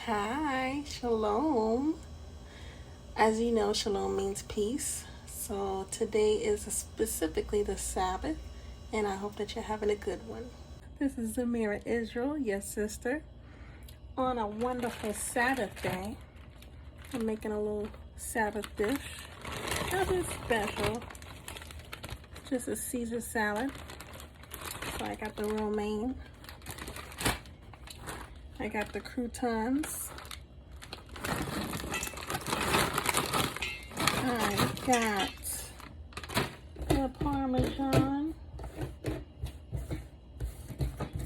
Hi, Shalom. As you know, Shalom means peace. So today is specifically the Sabbath, and I hope that you're having a good one. This is Zemira Israel, your sister, on a wonderful Sabbath day. I'm making a little Sabbath dish. Nothing special, just a Caesar salad. So I got the romaine. I got the croutons. I got the Parmesan.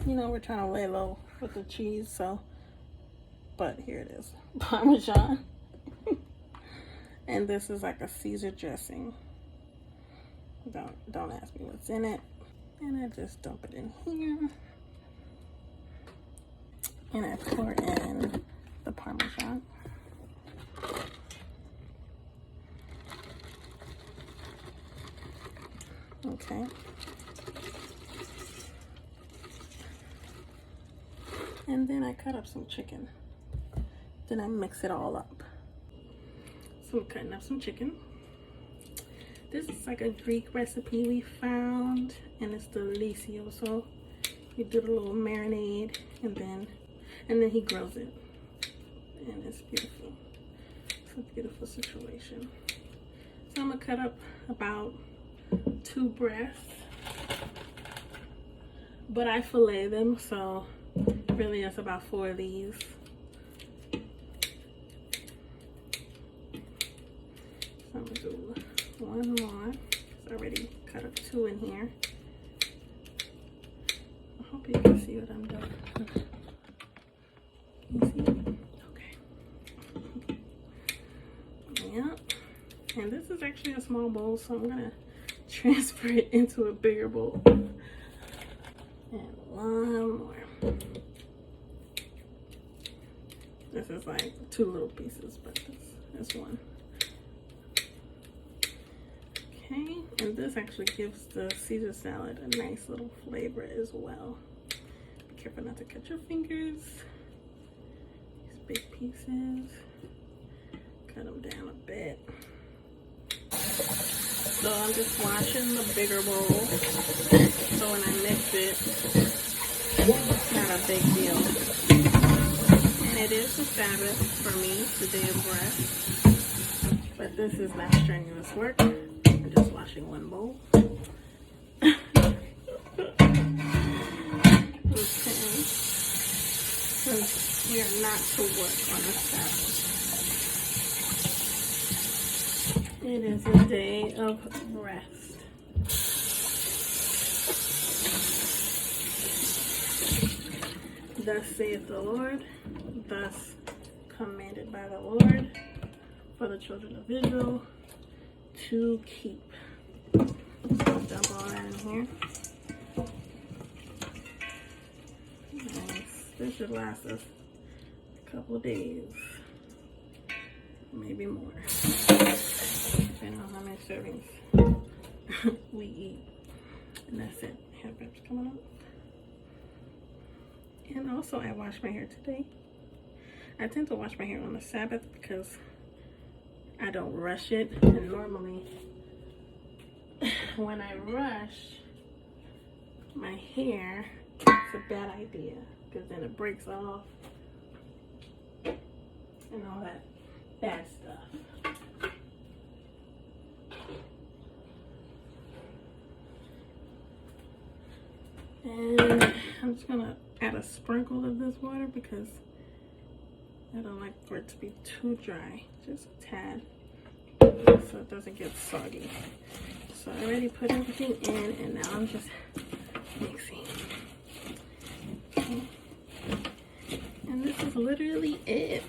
You know, we're trying to lay low with the cheese, so, but here it is, Parmesan. And this is like a Caesar dressing. Don't ask me what's in it. And I just dump it in here. And I pour in the Parmesan. Okay. And then I cut up some chicken. Then I mix it all up. So I'm cutting up some chicken. This is like a Greek recipe we found, and it's delicioso. You do the little marinade, and then he grills it, and it's beautiful. It's a beautiful situation. So I'm gonna cut up about 2 breasts, but I fillet them, so really it's about 4 of these. So I'm gonna do 1 more. It's already cut up 2 in here. I hope you can see what I'm doing. Can you see it? Okay. Yep. And this is actually a small bowl, so I'm gonna transfer it into a bigger bowl. And 1 more. This is like 2 little pieces, but this is 1. Okay, and this actually gives the Caesar salad a nice little flavor as well. Be careful not to cut your fingers. These big pieces. Cut them down a bit. So I'm just washing the bigger bowl. So when I mix it, it's not a big deal. And it is the Sabbath for me, the day of rest. But this is not strenuous work. I'm just washing 1 bowl. Okay. Since we are not to work on the Sabbath. It is a day of rest. Thus saith the Lord, thus commanded by the Lord for the children of Israel to keep. So I'll dump all that in here. Nice. This should last us a couple of days, maybe more, depending on how many servings we eat. And that's it. Hair wraps coming up. And also, I washed my hair today. I tend to wash my hair on the Sabbath because I don't rush it, and normally when I rush my hair, it's a bad idea because then it breaks off and all that bad stuff. And I'm just gonna add a sprinkle of this water because I don't like for it to be too dry, just a tad, so it doesn't get soggy. So I already put everything in, and now I'm just mixing. Okay. And this is literally it.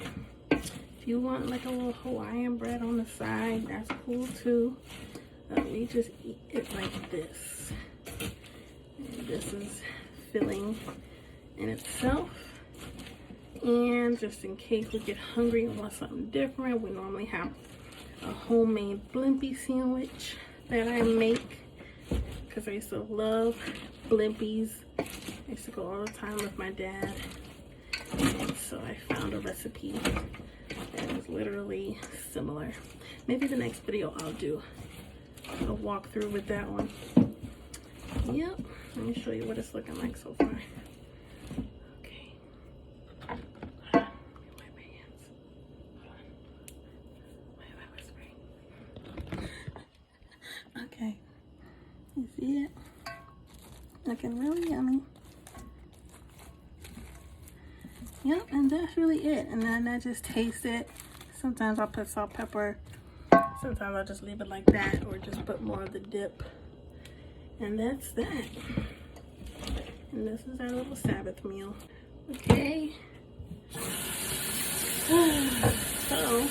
If you want like a little Hawaiian bread on the side, that's cool too. We just eat it like this. And this is filling in itself. And just in case we get hungry and want something different, we normally have a homemade blimpie sandwich that I make because I used to love blimpies. I used to go all the time with my dad. And so I found a recipe recipe that is literally similar. Maybe the next video I'll do a walkthrough with that one. Yep, let me show you what it's looking like so far. Okay. Let me wipe my hands. Hold on. Why am I whispering? Okay. You see it? Looking really yummy. Yep, and that's really it. And then I just taste it. Sometimes I'll put salt, pepper. Sometimes I'll just leave it like that, or just put more of the dip. And that's that. And this is our little Sabbath meal. Okay. So,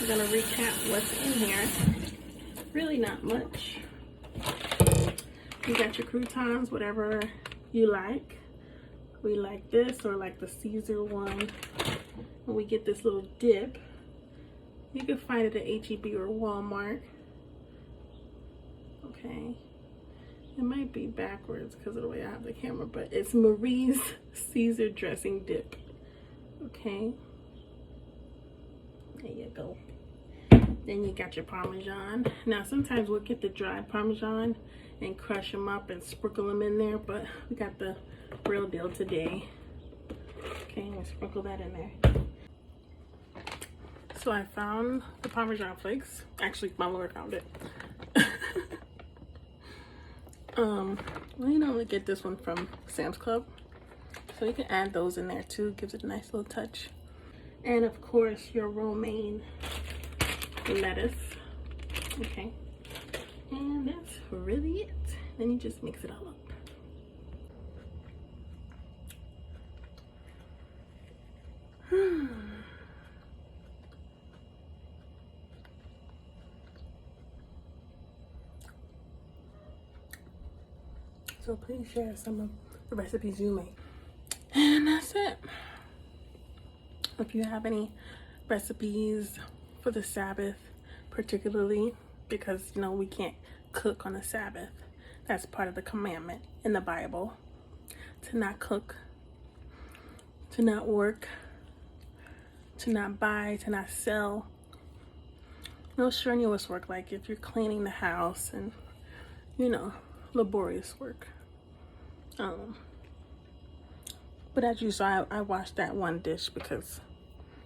we're gonna recap what's in here. Really not much. You got your croutons, whatever you like. We like this, or like the Caesar one. And we get this little dip. You can find it at H-E-B or Walmart. Okay. It might be backwards because of the way I have the camera, but it's Marie's Caesar dressing dip. Okay. There you go. Then you got your Parmesan. Now, sometimes we'll get the dried Parmesan and crush them up and sprinkle them in there, but we got the real deal today. Okay, we'll sprinkle that in there. So I found the Parmesan flakes. Actually, my Lord found it. You normally get this one from Sam's Club, so you can add those in there too. Gives it a nice little touch. And of course, your romaine lettuce. Okay, and that's really it. Then you just mix it all up. So please share some of the recipes you make. And that's it. If you have any recipes for the Sabbath, particularly because, you know, we can't cook on the Sabbath. That's part of the commandment in the Bible. To not cook, to not work, to not buy, to not sell. No strenuous work, like if you're cleaning the house and, you know, laborious work. But as you saw, I washed that one dish because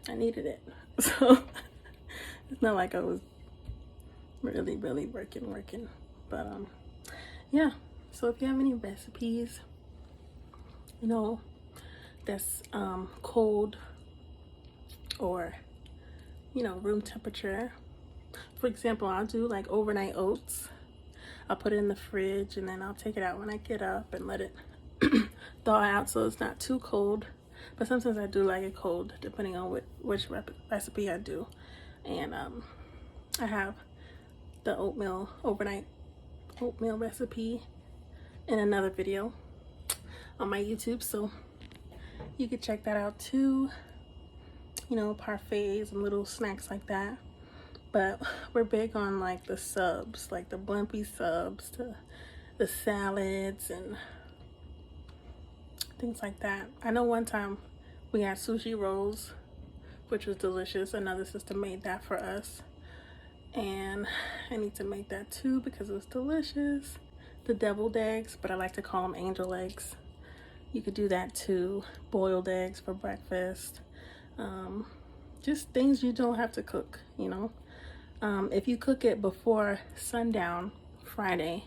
I needed it. So it's not like I was really working. But yeah. So if you have any recipes, you know, that's cold or, you know, room temperature. For example, I'll do like overnight oats. I'll put it in the fridge and then I'll take it out when I get up and let it thaw out so it's not too cold. But sometimes I do like it cold depending on which recipe I do. And I have the overnight oatmeal recipe in another video on my YouTube, so you could check that out too. You know, parfaits and little snacks like that. But we're big on like the subs, like the blumpy subs, the salads and things like that. I know one time we had sushi rolls, which was delicious. Another sister made that for us. And I need to make that too because it was delicious. The deviled eggs, but I like to call them angel eggs. You could do that too. Boiled eggs for breakfast. Just things you don't have to cook, you know. If you cook it before sundown Friday,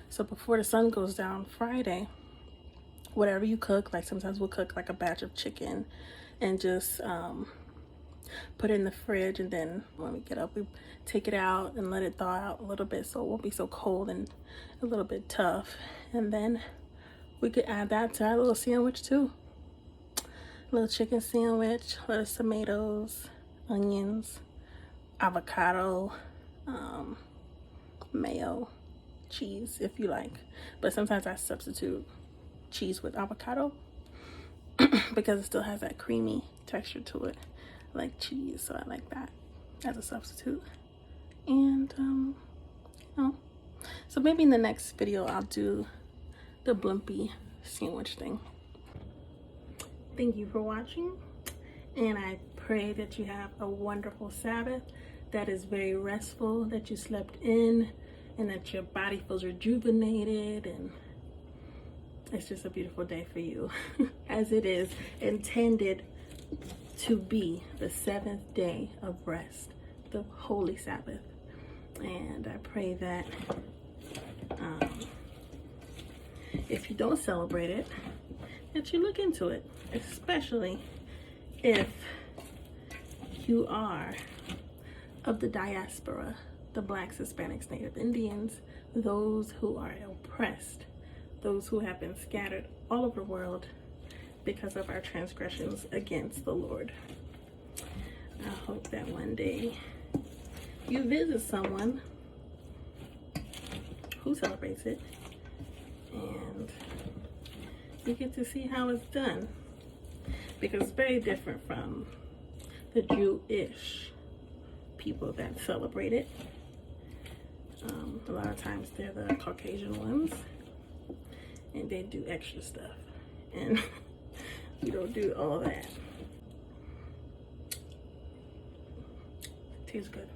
so before the sun goes down Friday, whatever you cook, like sometimes we'll cook like a batch of chicken and just put it in the fridge, and then when we get up we take it out and let it thaw out a little bit so it won't be so cold and a little bit tough. And then we could add that to our little sandwich too. Little chicken sandwich, lettuce, tomatoes, onions, avocado, mayo, cheese if you like. But sometimes I substitute cheese with avocado because it still has that creamy texture to it, like cheese, so I like that as a substitute. And you know, so maybe in the next video I'll do the blumpy sandwich thing. Thank you for watching, And I pray that you have a wonderful Sabbath that is very restful, that you slept in, and that your body feels rejuvenated, and it's just a beautiful day for you, as it is intended to be the 7th day of rest, the Holy Sabbath. And I pray that if you don't celebrate it, that you look into it, especially if you are of the diaspora, the Blacks, Hispanics, Native Indians, those who are oppressed, those who have been scattered all over the world because of our transgressions against the Lord. I hope that one day you visit someone who celebrates it and you get to see how it's done, because it's very different from the Jewish people that celebrate it. A lot of times they're the Caucasian ones and they do extra stuff, and we don't do all that. Tastes good.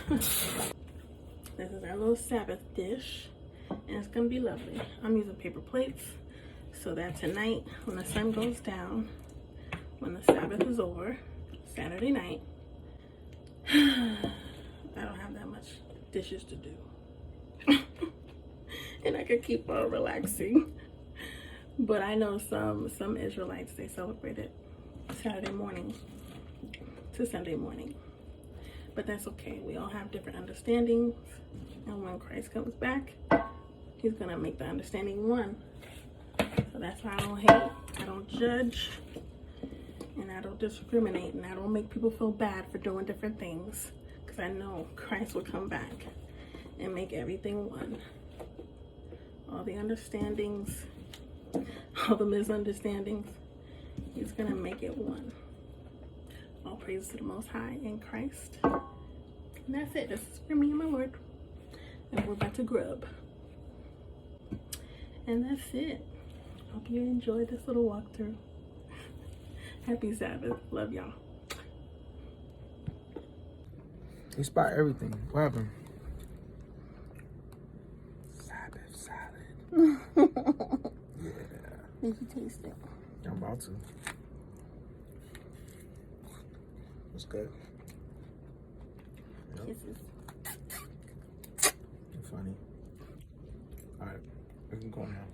This is our little Sabbath dish, and it's gonna be lovely. I'm using paper plates so that tonight, when the sun goes down, when the Sabbath is over, Saturday night, I don't have that much dishes to do. And I could keep on relaxing. But I know some Israelites, they celebrate it Saturday morning to Sunday morning. But that's okay. We all have different understandings. And when Christ comes back, he's going to make the understanding one. So that's why I don't hate, I don't judge, and I don't discriminate, and I don't make people feel bad for doing different things. Because I know Christ will come back and make everything one. All the understandings, all the misunderstandings, he's going to make it one. All praise to the Most High in Christ. And that's it. This is for me and my Lord. And we're about to grub. And that's it. Hope you enjoyed this little walkthrough. Happy Sabbath. Love y'all. You spot everything. What happened? Sabbath salad. Yeah. Did you taste it? I'm about to. It's good. Yep. Kisses. You're funny. Alright, we can go now.